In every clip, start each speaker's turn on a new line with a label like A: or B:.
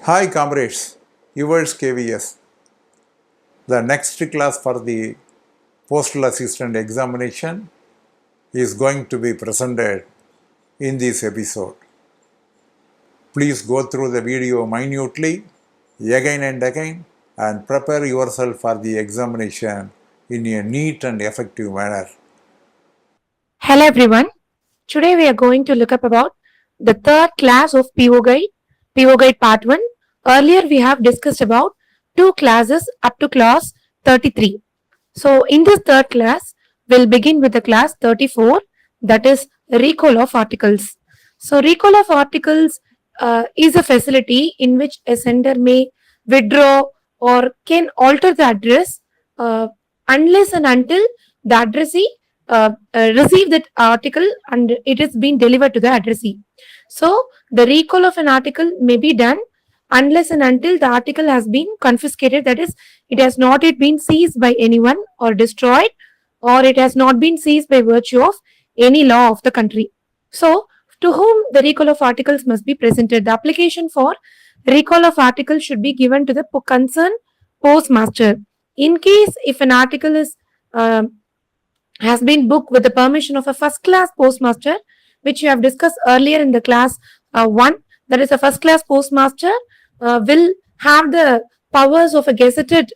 A: Hi comrades, yours KVS. The next class for the postal assistant examination is going to be presented in this episode. Please go through the video minutely again and again and prepare yourself for the examination in a neat and effective manner.
B: Hello everyone. Today we are going to look up about the third class of PO Guide Part 1. Earlier we have discussed about two classes up to class 33. So in this third class, we'll begin with the class 34, that is recall of articles. So recall of articles is a facility in which a sender may withdraw or can alter the address uh, unless and until the addressee receive that article and it is being delivered to the addressee. So the recall of an article may be done unless and until the article has been confiscated, that is, it has not yet been seized by anyone or destroyed, or it has not been seized by virtue of any law of the country. So, to whom the recall of articles must be presented? The application for recall of articles should be given to the concerned postmaster. In case if an article is has been booked with the permission of a first class postmaster, which you have discussed earlier in the class 1, that is a first class postmaster will have the powers of a gazetted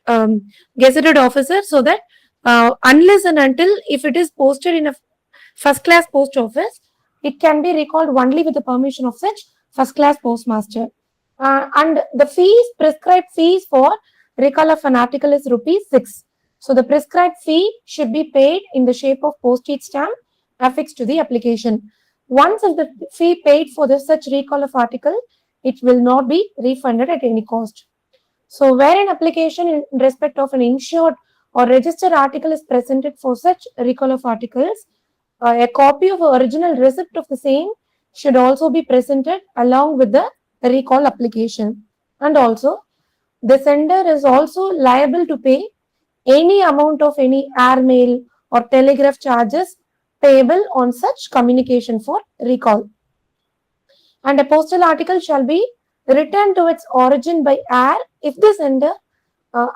B: officer, so that unless and until if it is posted in a first class post office, it can be recalled only with the permission of such first class postmaster. And the prescribed fees for recall of an article is rupees 6. So the prescribed fee should be paid in the shape of postage stamp affixed to the application. Once if the fee paid for the such recall of article, it will not be refunded at any cost. So where an application in respect of an insured or registered article is presented for such recall of articles, a copy of the original receipt of the same should also be presented along with the recall application. And also, the sender is also liable to pay any amount of any airmail or telegraph charges payable on such communication for recall. And a postal article shall be returned to its origin by air if the sender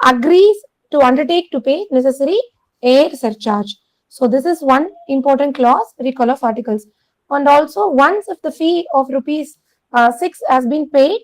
B: agrees to undertake to pay necessary air surcharge. So this is one important clause, recall of articles. And also once if the fee of rupees 6 has been paid,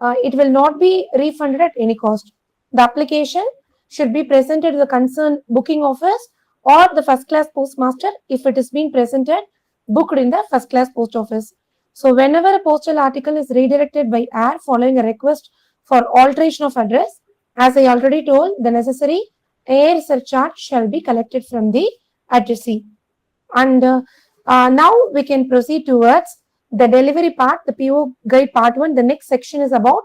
B: it will not be refunded at any cost. The application should be presented to the concerned booking office or the first class postmaster if it is being presented booked in the first class post office. So whenever a postal article is redirected by air following a request for alteration of address, as I already told, the necessary air surcharge shall be collected from the addressee. And now we can proceed towards the delivery part, the PO guide part 1. The next section is about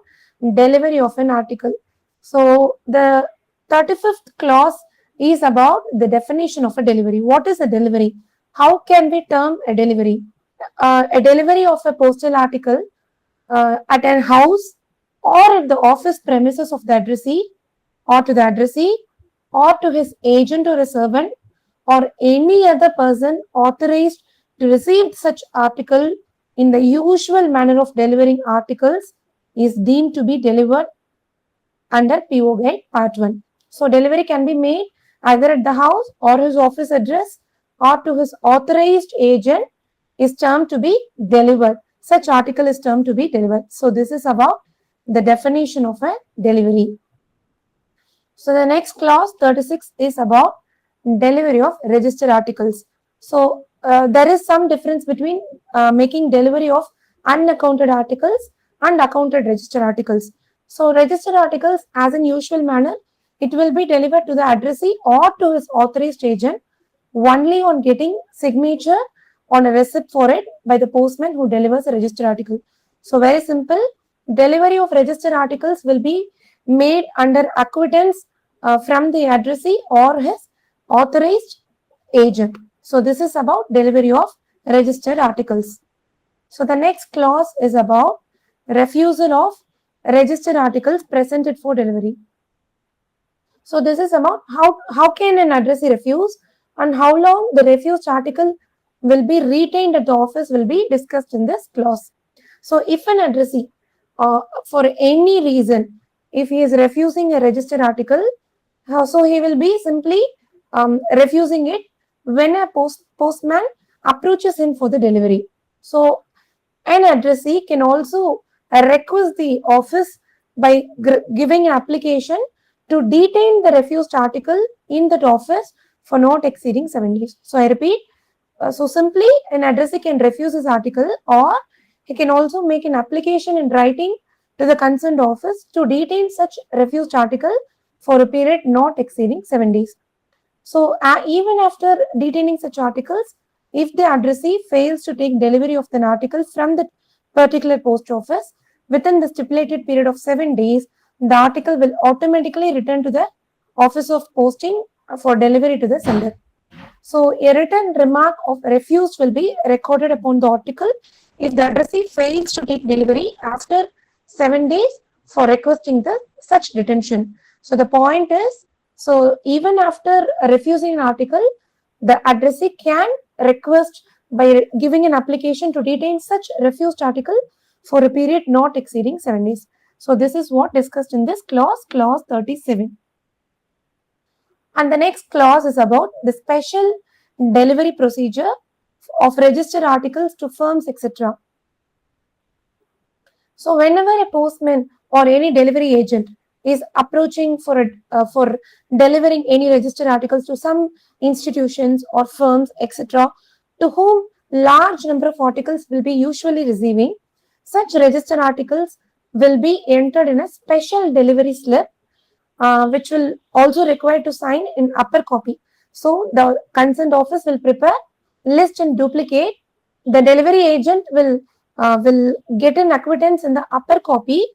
B: delivery of an article. So the 35th clause is about the definition of a delivery. What is a delivery? How can we term a delivery? A delivery of a postal article at a house or at the office premises of the addressee or to the addressee or to his agent or a servant or any other person authorized to receive such article in the usual manner of delivering articles is deemed to be delivered under PO Guide Part 1. So delivery can be made either at the house or his office address or to his authorized agent is termed to be delivered. Such article is termed to be delivered. So this is about the definition of a delivery. So the next clause 36 is about delivery of registered articles. So there is some difference between making delivery of unaccounted articles and accounted registered articles. So registered articles, as in usual manner, it will be delivered to the addressee or to his authorized agent only on getting signature on a receipt for it by the postman who delivers a registered article. So very simple, delivery of registered articles will be made under acquittance from the addressee or his authorized agent. So this is about delivery of registered articles. So the next clause is about refusal of registered articles presented for delivery. So this is about how can an addressee refuse and how long the refused article will be retained at the office will be discussed in this clause. So if an addressee for any reason, if he is refusing a registered article, so he will be simply refusing it when a postman approaches him for the delivery. So an addressee can also request the office by giving an application to detain the refused article in that office for not exceeding 7 days. So I repeat, so simply an addressee can refuse his article, or he can also make an application in writing to the concerned office to detain such refused article for a period not exceeding 7 days. So even after detaining such articles, if the addressee fails to take delivery of an article from the particular post office within the stipulated period of 7 days, the article will automatically return to the office of posting for delivery to the sender. So a written remark of refused will be recorded upon the article if the addressee fails to take delivery after 7 days for requesting the such detention. So the point is, so even after refusing an article, the addressee can request by giving an application to detain such refused article for a period not exceeding 7 days. So this is what discussed in this clause, clause 37. And the next clause is about the special delivery procedure of registered articles to firms, etc. So whenever a postman or any delivery agent is approaching for delivering any registered articles to some institutions or firms, etc., to whom large number of articles will be usually receiving, such registered articles will be entered in a special delivery slip, which will also require to sign in upper copy. So the concerned office will prepare list in duplicate. The delivery agent will get an acquittance in the upper copy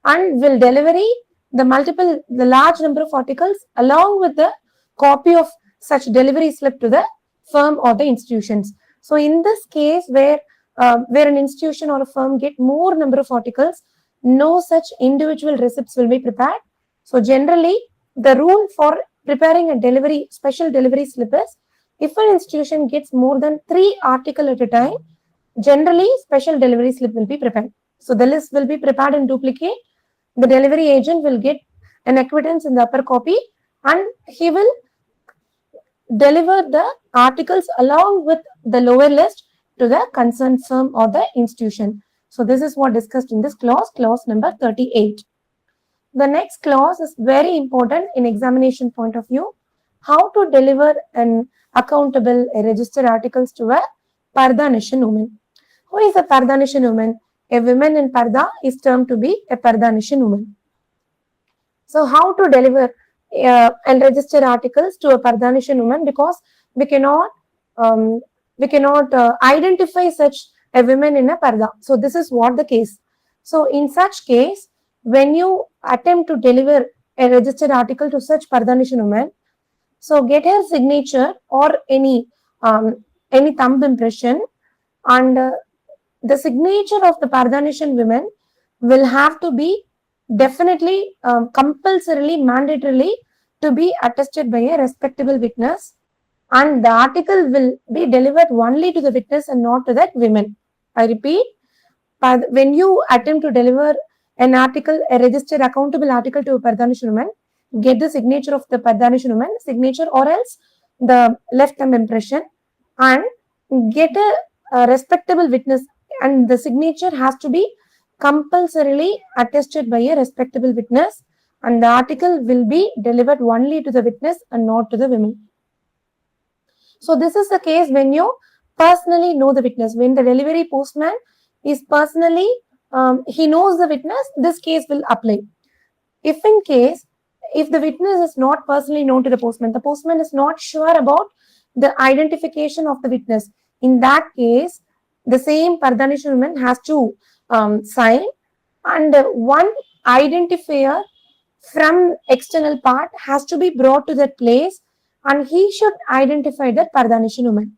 B: and will deliver the large number of articles along with the copy of such delivery slip to the firm or the institutions. So in this case, where an institution or a firm get more number of articles, no such individual receipts will be prepared. So generally, the rule for preparing a special delivery slip is, if an institution gets more than 3 articles at a time, generally special delivery slip will be prepared. So the list will be prepared in duplicate. The delivery agent will get an acquittance in the upper copy and he will deliver the articles along with the lower list to the concerned firm or the institution. So this is what discussed in this clause, clause number 38. The next clause is very important in examination point of view. How to deliver an accountable registered articles to a Parda Nishan woman. Who is a Parda Nishan woman? A woman in Parda is termed to be a Parda Nishan woman. So how to deliver and register articles to a Parda Nishan woman, because we cannot identify such a woman in a Parda. So this is what the case. So in such case, when you attempt to deliver a registered article to such Parda Nishan woman, so get her signature or any thumb impression, and the signature of the Parda Nishan women will have to be definitely, compulsorily, mandatorily to be attested by a respectable witness, and the article will be delivered only to the witness and not to that woman. I repeat, when you attempt to deliver an article, a registered accountable article to a Parda Nishan woman, get the signature of the Parda Nishan woman, signature or else the left thumb impression, and get a respectable witness, and the signature has to be compulsorily attested by a respectable witness, and the article will be delivered only to the witness and not to the women. So this is the case when you personally know the witness. When the delivery postman is personally, he knows the witness, this case will apply. If the witness is not personally known to the postman is not sure about the identification of the witness, in that case, the same Parda Nishan woman has to sign, and one identifier from external part has to be brought to that place, and he should identify that Parda Nishan woman.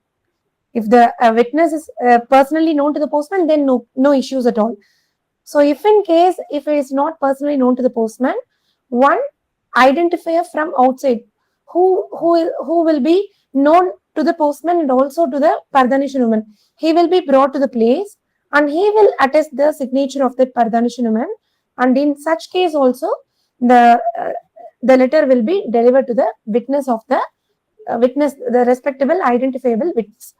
B: If the witness is personally known to the postman, then no issues at all. So if it is not personally known to the postman, one identifier from outside who will be known to the postman and also to the Parda Nishan woman, he will be brought to the place, and he will attest the signature of that Pardhanishan woman, and in such case also the letter will be delivered to the witness of the witness, the respectable identifiable witness.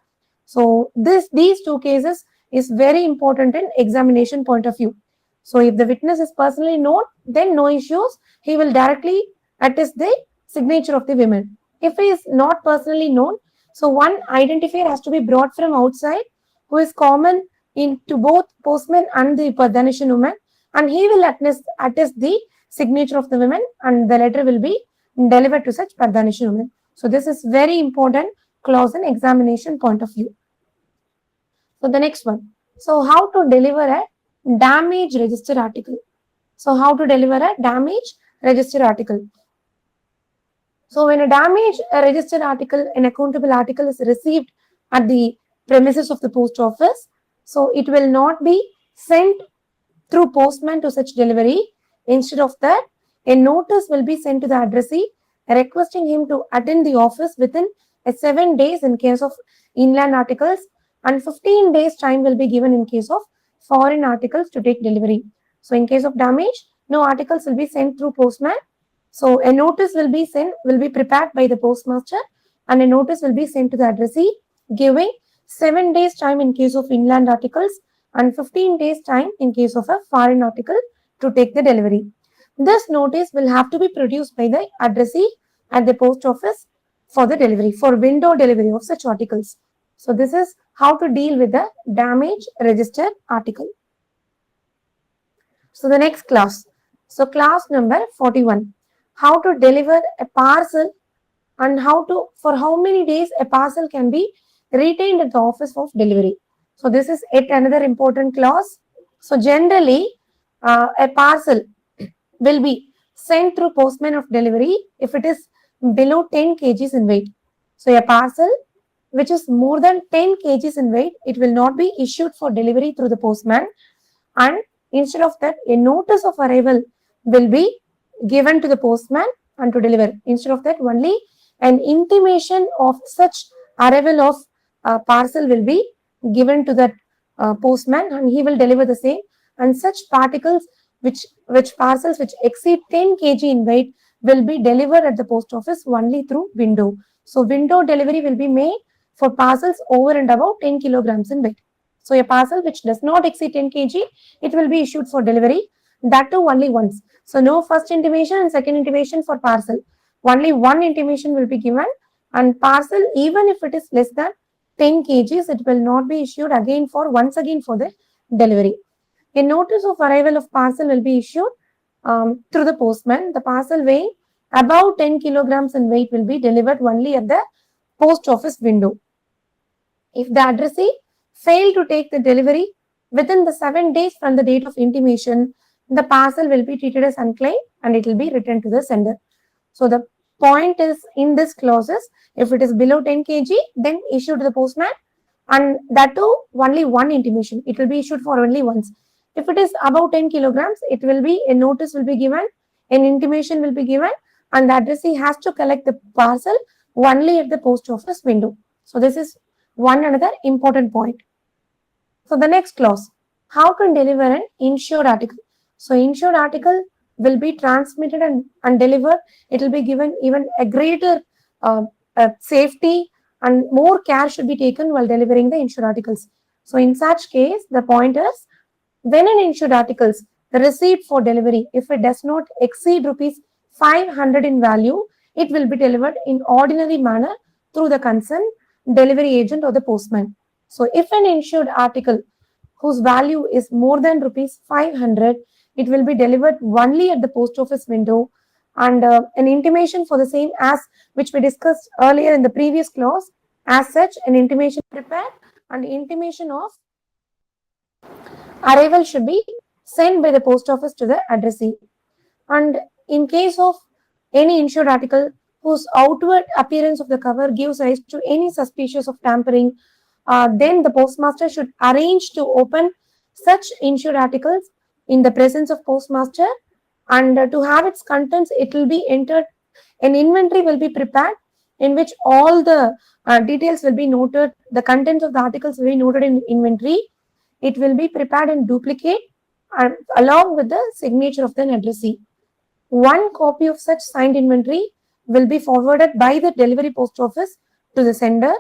B: So these two cases is very important in examination point of view. So if the witness is personally known, then no issues. He will directly attest the signature of the women. If he is not personally known, so one identifier has to be brought from outside, who is common in to both postman and the Pardhanishan woman, and he will attest the signature of the women, and the letter will be delivered to such Pardhanishan woman. So this is very important clause in examination point of view. So the next one. So how to deliver a damage register article. So how to deliver a damage register article. So when a damage register article, an accountable article is received at the premises of the post office, so it will not be sent through postman to such delivery. Instead of that, a notice will be sent to the addressee requesting him to attend the office within 7 days in case of inland articles, and 15 days time will be given in case of foreign articles to take delivery. So in case of damage, no articles will be sent through postman. So a notice will be prepared by the postmaster, and a notice will be sent to the addressee giving 7 days time in case of inland articles and 15 days time in case of a foreign article to take the delivery. This notice will have to be produced by the addressee at the post office for the delivery, for window delivery of such articles. So this is how to deal with the damage register article. So the next class. So class number 41. How to deliver a parcel and for how many days a parcel can be retained at the office of delivery. So this is yet another important clause. So generally, a parcel will be sent through postman of delivery if it is below 10 kgs in weight. So a parcel which is more than 10 kgs in weight, it will not be issued for delivery through the postman, and instead of that, a notice of arrival will be given to the postman and to deliver. Instead of that, only an intimation of such arrival of parcel will be given to that postman, and he will deliver the same. And such particles which parcels which exceed 10 kg in weight will be delivered at the post office only through window. So window delivery will be made for parcels over and above 10 kilograms in weight. So a parcel which does not exceed 10 kg, it will be issued for delivery, that too only once. So no first intimation and second intimation for parcel. Only one intimation will be given, and parcel, even if it is less than 10 kgs, it will not be issued once again for the delivery. A notice of arrival of parcel will be issued through the postman. The parcel weighing above 10 kilograms in weight will be delivered only at the post office window. If the addressee fail to take the delivery within the 7 days from the date of intimation, the parcel will be treated as unclaimed and it will be returned to the sender. So the point is, in this clauses, if it is below 10 kg, then issue to the postman, and that too only one intimation. It will be issued for only once. If it is above 10 kilograms, it will be a notice will be given, an intimation will be given, and the addressee has to collect the parcel only at the post office window. So this is another important point. So the next clause, how to deliver an insured article. So insured article will be transmitted and delivered. It will be given even a greater safety, and more care should be taken while delivering the insured articles. So in such case, the point is, when an insured articles, the receipt for delivery, if it does not exceed rupees 500 in value, it will be delivered in ordinary manner through the concerned delivery agent or the postman. So if an insured article whose value is more than rupees 500, it will be delivered only at the post office window, and an intimation for the same, as which we discussed earlier in the previous clause. As such, an intimation prepared, and intimation of arrival should be sent by the post office to the addressee. And in case of any insured article whose outward appearance of the cover gives rise to any suspicion of tampering, then the postmaster should arrange to open such insured articles in the presence of postmaster, and to have its contents, it will be entered. An inventory will be prepared in which all the details will be noted. The contents of the articles will be noted in inventory. it will be prepared in duplicate and along with the signature of the addressee. One copy of such signed inventory will be forwarded by the delivery post office to the sender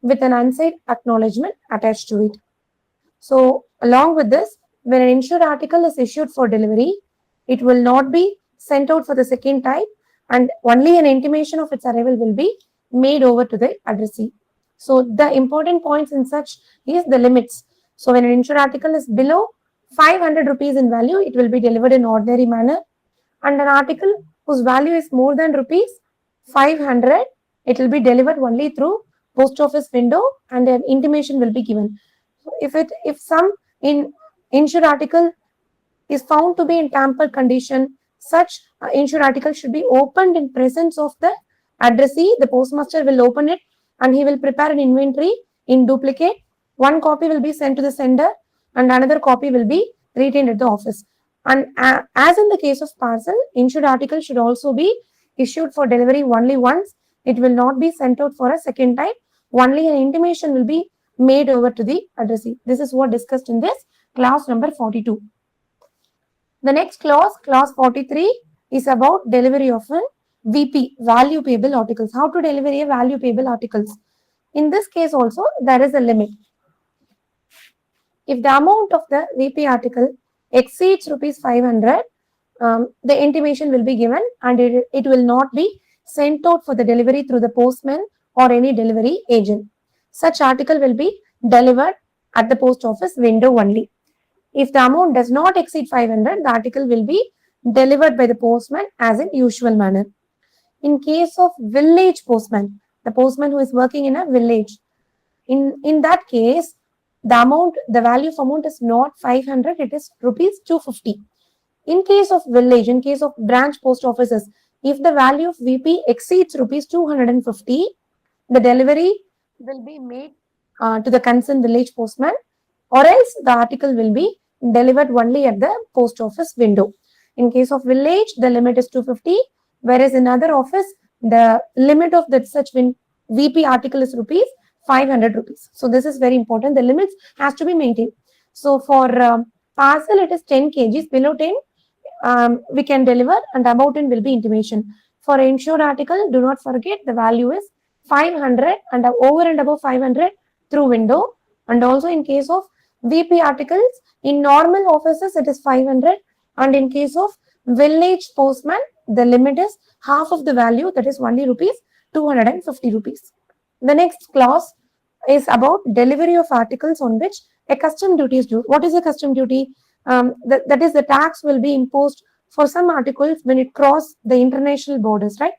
B: with an unsigned acknowledgement attached to it. So, along with this, when an insured article is issued for delivery, it will not be sent out for the second time and only an intimation of its arrival will be made over to the addressee. So, the important points in such is the limits. So, when an insured article is below 500 rupees in value, it will be delivered in ordinary manner, and an article whose value is more than rupees 500, it will be delivered only through post office window and an intimation will be given. So if some insured article is found to be in tampered condition, such insured article should be opened in presence of the addressee. The postmaster will open it and he will prepare an inventory in duplicate. One copy will be sent to the sender and another copy will be retained at the office. And as in the case of parcel, insured article should also be issued for delivery only once. It will not be sent out for a second time. Only an intimation will be made over to the addressee. This is what discussed in this clause number 42. The next clause, clause 43, is about delivery of an VP, value payable articles. How to deliver a value payable articles. In this case also, there is a limit. If the amount of the VP article exceeds rupees 500, the intimation will be given and it will not be sent out for the delivery through the postman or any delivery agent. Such article will be delivered at the post office window only. If the amount does not exceed 500, the article will be delivered by the postman as in usual manner. In case of village postman, the postman who is working in a village, in that case, the value of amount is not 500, it is rupees 250. In case of village, in case of branch post offices, if the value of VP exceeds rupees 250, the delivery will be made to the concerned village postman, or else the article will be delivered only at the post office window. In case of village, the limit is 250, whereas in other office, the limit of that such VP article is rupees 500 rupees. So this is very important. The limits has to be maintained. So for parcel, it is 10 kgs. Below 10, we can deliver, and above 10 will be intimation. For insured article, do not forget the value is 500 and over and above 500 through window. And also in case of VP articles, in normal offices it is 500, and in case of village postman, the limit is half of the value, that is only rupees 250 rupees. The next clause is about delivery of articles on which a custom duty is due. What is a custom duty? That is the tax will be imposed for some articles when it crosses the international borders, right?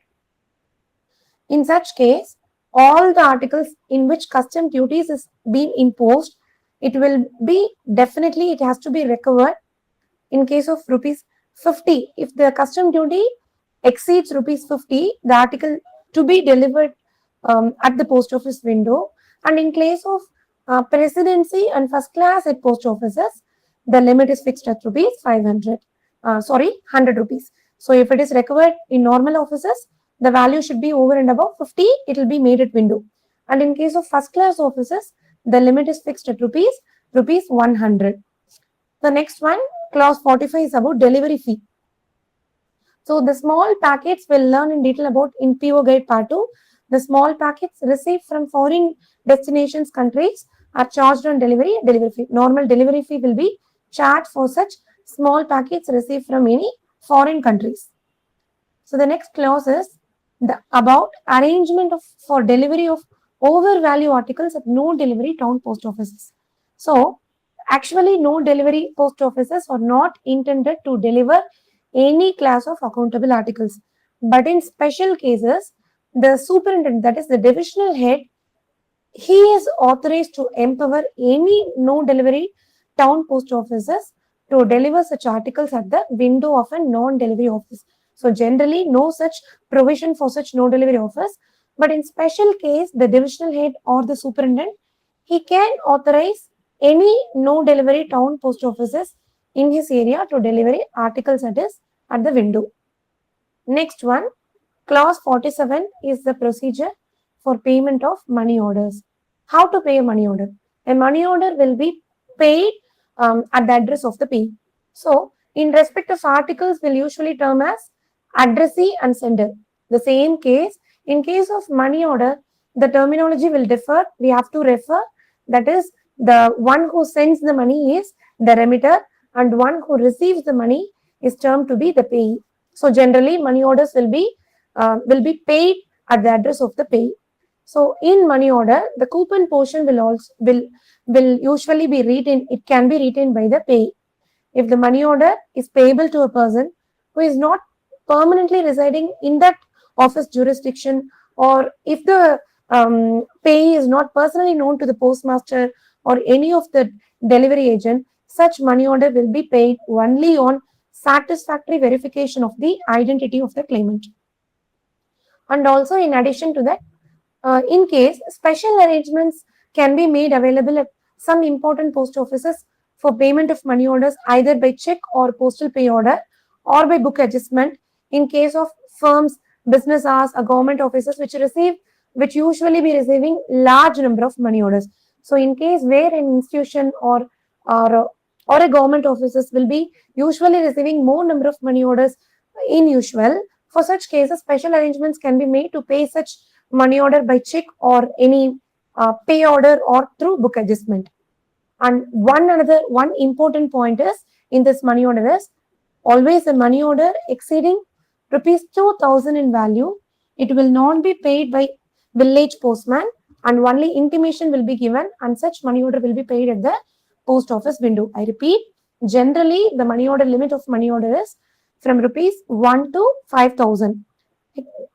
B: In such case, all the articles in which custom duties is being imposed, it will be definitely, it has to be recovered. In case of rupees 50, if the custom duty exceeds rupees 50, the article to be delivered at the post office window. And in case of presidency and first class at post offices, the limit is fixed at rupees 500. 100 rupees. So if it is recovered in normal offices, the value should be over and above 50, it will be made at window. And in case of first class offices, the limit is fixed at rupees 100. The next one, clause 45, is about delivery fee. So the small packets we'll learn in detail about in PO Guide Part 2. The small packets received from foreign destinations countries are charged on delivery fee. Normal delivery fee will be charged for such small packets received from any foreign countries. So the next clause is about arrangement for delivery of overvalue articles at no delivery town post offices. So actually no delivery post offices are not intended to deliver any class of accountable articles. But in special cases, the superintendent, that is the divisional head, he is authorized to empower any no delivery town post offices to deliver such articles at the window of a non-delivery office. So generally, no such provision for such no delivery office. But in special case, the divisional head or the superintendent, he can authorize any no delivery town post offices in his area to deliver articles at the window. Next one, clause 47 is the procedure for payment of money orders. How to pay a money order? A money order will be paid at the address of the payee. So, in respect of articles, will usually term as addressee and sender. The same case, in case of money order, the terminology will differ. We have to refer, that is, the one who sends the money is the remitter, and one who receives the money is termed to be the payee. So, generally, money orders will be paid at the address of the payee. So, in money order, the coupon portion will usually be retained. It can be retained by the payee. If the money order is payable to a person who is not permanently residing in that office jurisdiction, or if the payee is not personally known to the postmaster or any of the delivery agent, such money order will be paid only on satisfactory verification of the identity of the claimant. And also, in addition to that, in case special arrangements can be made available at some important post offices for payment of money orders either by check or postal pay order or by book adjustment in case of firms, business hours, or government offices which usually be receiving large number of money orders. So in case where an institution or a government offices will be usually receiving more number of money orders in usual, for such cases special arrangements can be made to pay such money order by check or any pay order or through book adjustment. And one important point is in this money order is always a money order exceeding rupees 2000 in value. It will not be paid by village postman, and only intimation will be given, and such money order will be paid at the post office window. I repeat, generally the money order limit of money order is from rupees 1 to 5000.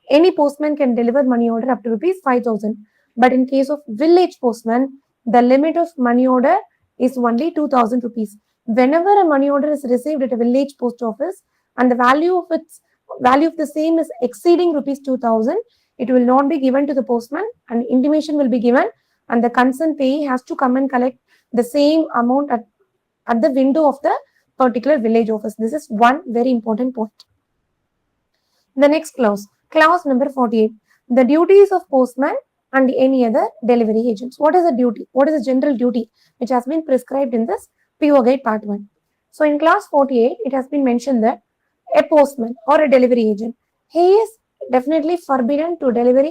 B: Any postman can deliver money order up to rupees 5000. But in case of village postman, the limit of money order is only 2000 rupees. Whenever a money order is received at a village post office and the value of the same is exceeding rupees 2000, it will not be given to the postman, and intimation will be given, and the concerned payee has to come and collect the same amount at the window of the particular village office. This is one very important point. The next clause number 48, the duties of postman and any other delivery agents. What is a duty? What is a general duty which has been prescribed in this PO Guide Part 1? So in clause 48, it has been mentioned that a postman or a delivery agent, he is definitely forbidden to deliver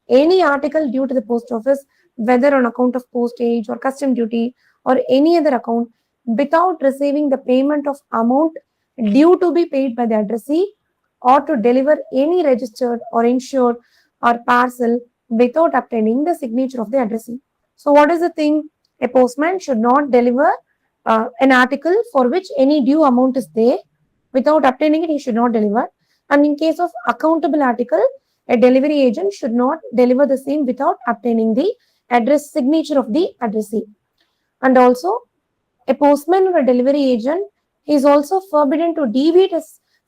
B: any article due to the post office, whether on account of postage or custom duty or any other account, without receiving the payment of amount due to be paid by the addressee, or to deliver any registered or insured or parcel without obtaining the signature of the addressee. So what is the thing? A postman should not deliver an article for which any due amount is there. Without obtaining it, he should not deliver. And in case of accountable article, a delivery agent should not deliver the same without obtaining the address signature of the addressee. And also, a postman or a delivery agent is also forbidden to deviate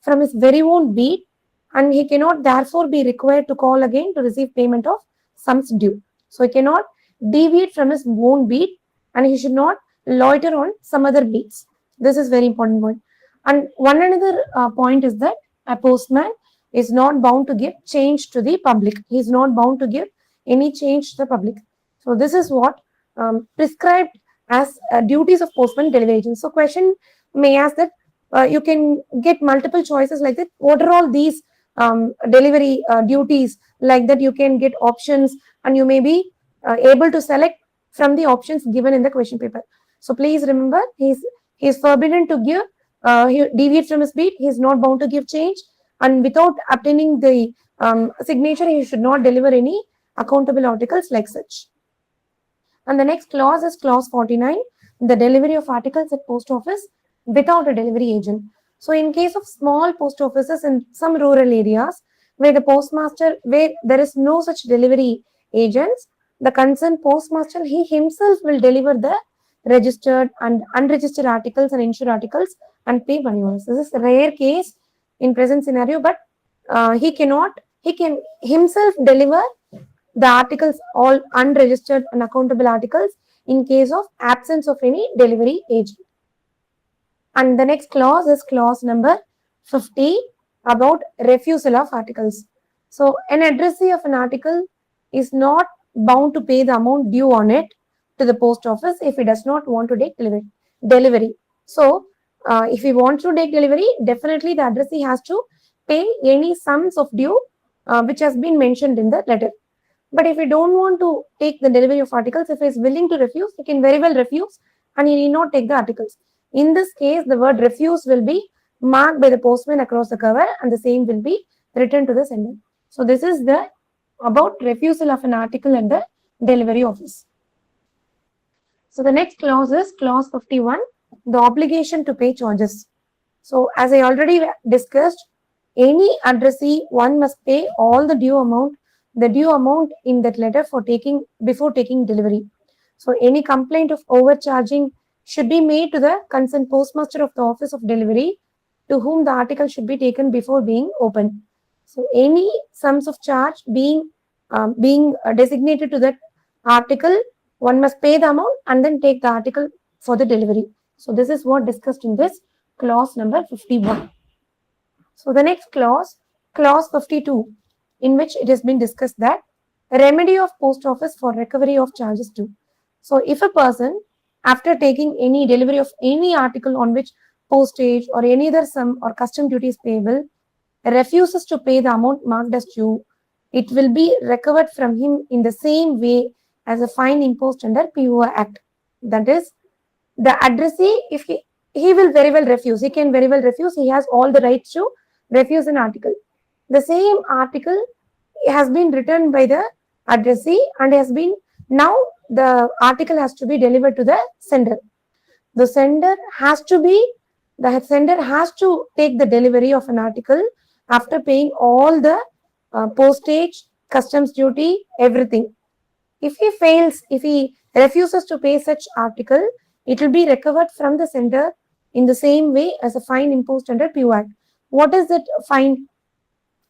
B: from his very own beat, and he cannot therefore be required to call again to receive payment of sums due. So he cannot deviate from his own beat, and he should not loiter on some other beats. This is very important point. And one another point is that a postman is not bound to give change to the public. He is not bound to give any change to the public. So this is what prescribed as duties of postman delivery agent. So question may ask that you can get multiple choices like that. What are all these delivery duties like that? You can get options, and you may be able to select from the options given in the question paper. So please remember, he is forbidden to give, he deviates from his beat, he is not bound to give change, and without obtaining the signature, he should not deliver any accountable articles like such. And the next clause is clause 49, the delivery of articles at post office without a delivery agent. So in case of small post offices in some rural areas where there is no such delivery agents, the concerned postmaster, he himself will deliver the registered and unregistered articles and insured articles and pay money orders. This is a rare case in present scenario, but he can himself deliver the articles, all unregistered and accountable articles, in case of absence of any delivery agent. And the next clause is clause number 50 about refusal of articles. So an addressee of an article is not bound to pay the amount due on it to the post office if he does not want to take delivery. delivery. So, if we want to take delivery, definitely the addressee has to pay any sums of due which has been mentioned in the letter. But if we don't want to take the delivery of articles, if he is willing to refuse, he can very well refuse and he need not take the articles. In this case, the word refuse will be marked by the postman across the cover and the same will be written to the sender. So this is the about refusal of an article at the delivery office. So the next clause is clause 51, the obligation to pay charges. So as I already discussed, any addressee, one must pay all the due amount in that letter for taking before taking delivery. So any complaint of overcharging should be made to the concerned postmaster of the office of delivery to whom the article should be taken before being opened. So any sums of charge being designated to that article, one must pay the amount and then take the article for the delivery. So this is what discussed in this clause number 51. So the next clause, clause 52, in which it has been discussed that remedy of post office for recovery of charges due. So if a person, after taking any delivery of any article on which postage or any other sum or custom duty is payable, refuses to pay the amount marked as due, it will be recovered from him in the same way as a fine imposed under PO Act. That is, the addressee, if he will very well refuse, he can very well refuse, he has all the rights to refuse an article. The same article has been written by the addressee and has been, now the article has to be delivered to the sender. The sender has to take the delivery of an article after paying all the postage, customs duty, everything. If he refuses to pay such article, it will be recovered from the sender in the same way as a fine imposed under PO Act. What is that fine?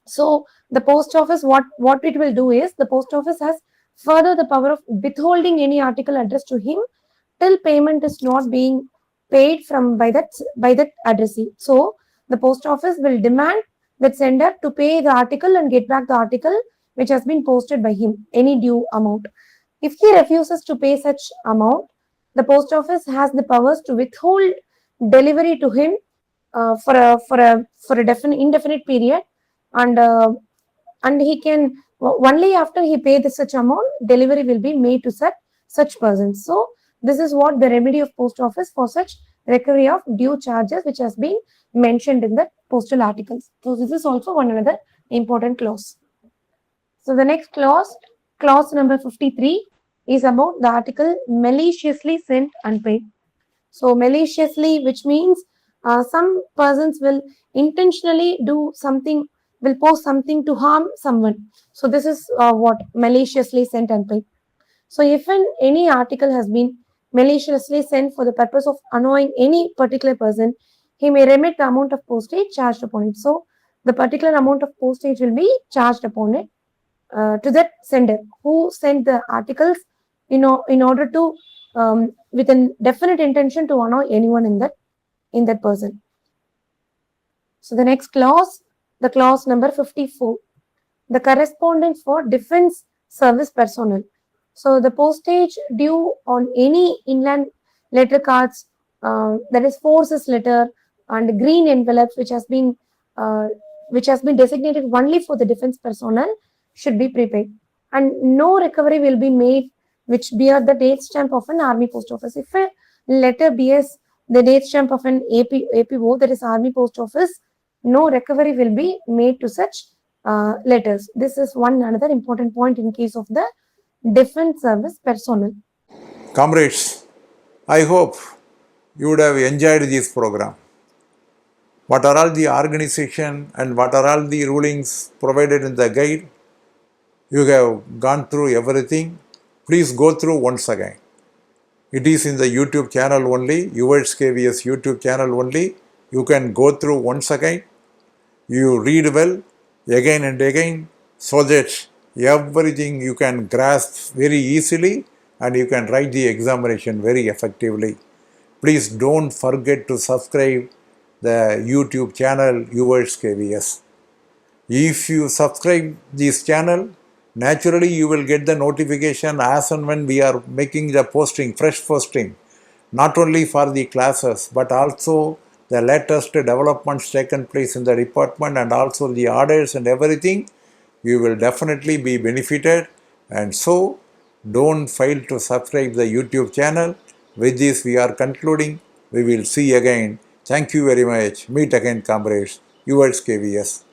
B: So the post office, what it will do is, the post office has further the power of withholding any article addressed to him till payment is not being paid from by that addressee. So the post office will demand that sender to pay the article and get back the article which has been posted by him, any due amount. If he refuses to pay such amount, the post office has the powers to withhold delivery to him for a indefinite period, and he can only after he pay such amount, delivery will be made to such persons. So this is what the remedy of post office for such recovery of due charges which has been mentioned in the postal articles. So this is also one another important clause. So the next clause, clause number 53, is about the article maliciously sent unpaid. So maliciously, which means some persons will intentionally do something, will post something to harm someone. So this is what maliciously sent unpaid. So if any article has been maliciously sent for the purpose of annoying any particular person, he may remit the amount of postage charged upon it. So the particular amount of postage will be charged upon it to that sender who sent the articles in order to with a definite intention to annoy anyone in that person. So the next clause, the clause number 54, the correspondence for defense service personnel. So the postage due on any inland letter cards, that is forces letter and green envelopes which has been designated only for the defense personnel, should be prepaid, and no recovery will be made which bear the date stamp of an army post office. If a letter bears the date stamp of an APO, that is army post office, no recovery will be made to such letters. This is one another important point in case of the defense service personnel.
A: Comrades, I hope you would have enjoyed this program. What are all the organization and what are all the rulings provided in the guide? You have gone through everything. Please go through once again. It is in the YouTube channel only, Yours KVS YouTube channel only. You can go through once again. You read well again and again so that everything you can grasp very easily and you can write the examination very effectively. Please don't forget to subscribe the YouTube channel Yours KVS. If you subscribe this channel, naturally you will get the notification as and when we are making the posting, fresh posting. not only for the classes but also the latest developments taken place in the department and also the orders and everything, you will definitely be benefited. And so don't fail to subscribe the YouTube channel. With this we are concluding. We will see again. Thank you very much. Meet again, comrades. Yours KVS.